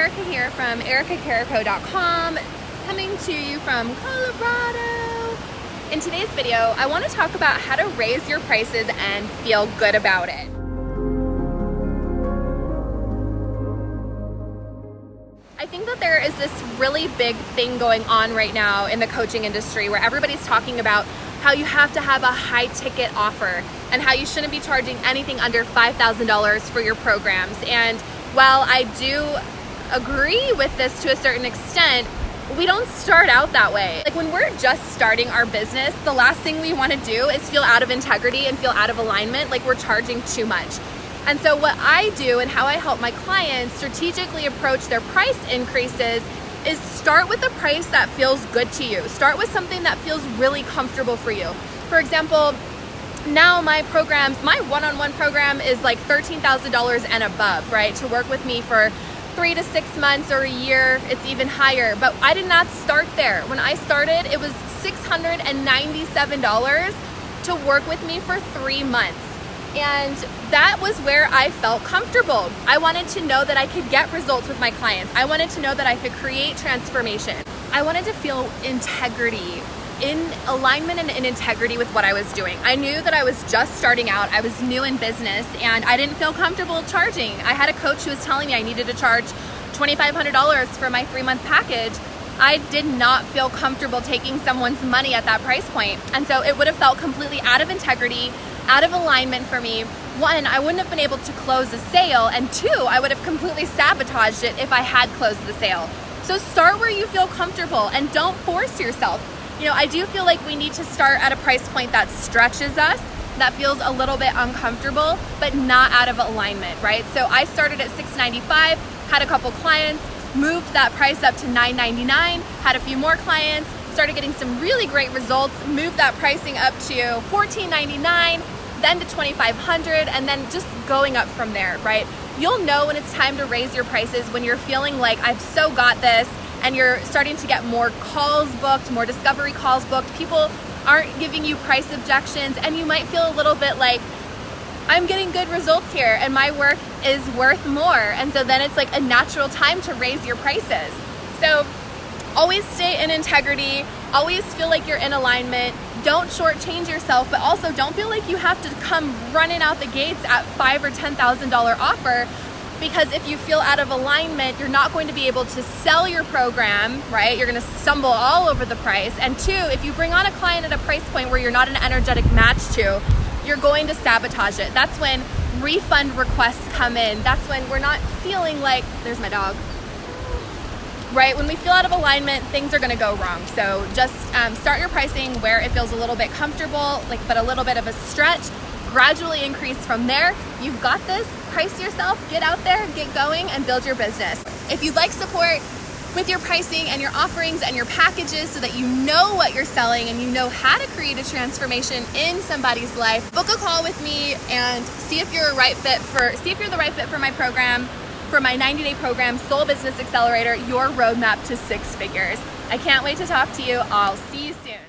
Erica here from ericacarico.com, coming to you from Colorado. In today's video, I want to talk about how to raise your prices and feel good about it. I think that there is this really big thing going on right now in the coaching industry where everybody's talking about how you have to have a high ticket offer and how you shouldn't be charging anything under $5,000 for your programs. And while I do agree with this to a certain extent, we don't start out that way. Like when we're just starting our business, the last thing we want to do is feel out of integrity and feel out of alignment, like we're charging too much. And so what I do and how I help my clients strategically approach their price increases is start with a price that feels good to you. Start with something that feels really comfortable for you. For example, now my programs, my one-on-one program is like $13,000 and above, right? To work with me for 3 to 6 months or a year, it's even higher. But I did not start there. When I started, it was $697 to work with me for 3 months. And that was where I felt comfortable. I wanted to know that I could get results with my clients. I wanted to know that I could create transformation. I wanted to feel integrity, in alignment and in integrity with what I was doing. I knew that I was just starting out. I was new in business and I didn't feel comfortable charging. I had a coach who was telling me I needed to charge $2,500 for my 3-month package. I did not feel comfortable taking someone's money at that price point. And so it would have felt completely out of integrity, out of alignment for me. 1, I wouldn't have been able to close a sale, and 2, I would have completely sabotaged it if I had closed the sale. So start where you feel comfortable and don't force yourself. You know, I do feel like we need to start at a price point that stretches us, that feels a little bit uncomfortable, but not out of alignment, right? So I started at $695, had a couple clients, moved that price up to $999, had a few more clients, started getting some really great results, moved that pricing up to $14.99, then to $2,500, and then just going up from there, right? You'll know when it's time to raise your prices when you're feeling like I've so got this, and you're starting to get more calls booked, more discovery calls booked. People aren't giving you price objections, and you might feel a little bit like, I'm getting good results here and my work is worth more. And so then it's like a natural time to raise your prices. So always stay in integrity, always feel like you're in alignment. Don't shortchange yourself, but also don't feel like you have to come running out the gates at $5,000 or $10,000 offer, because if you feel out of alignment, you're not going to be able to sell your program, right? You're gonna stumble all over the price. And 2, if you bring on a client at a price point where you're not an energetic match to, you're going to sabotage it. That's when refund requests come in. That's when we're not feeling like, there's my dog, right? When we feel out of alignment, things are gonna go wrong. So just start your pricing where it feels a little bit comfortable, like, but a little bit of a stretch. Gradually increase from there. You've got this. Price yourself, get out there, get going, and build your business. If you'd like support with your pricing and your offerings and your packages so that you know what you're selling and you know how to create a transformation in somebody's life, book a call with me and see if you're the right fit for my program, for my 90-day program, Soul Business Accelerator, your roadmap to 6 figures. I can't wait to talk to you. I'll see you soon.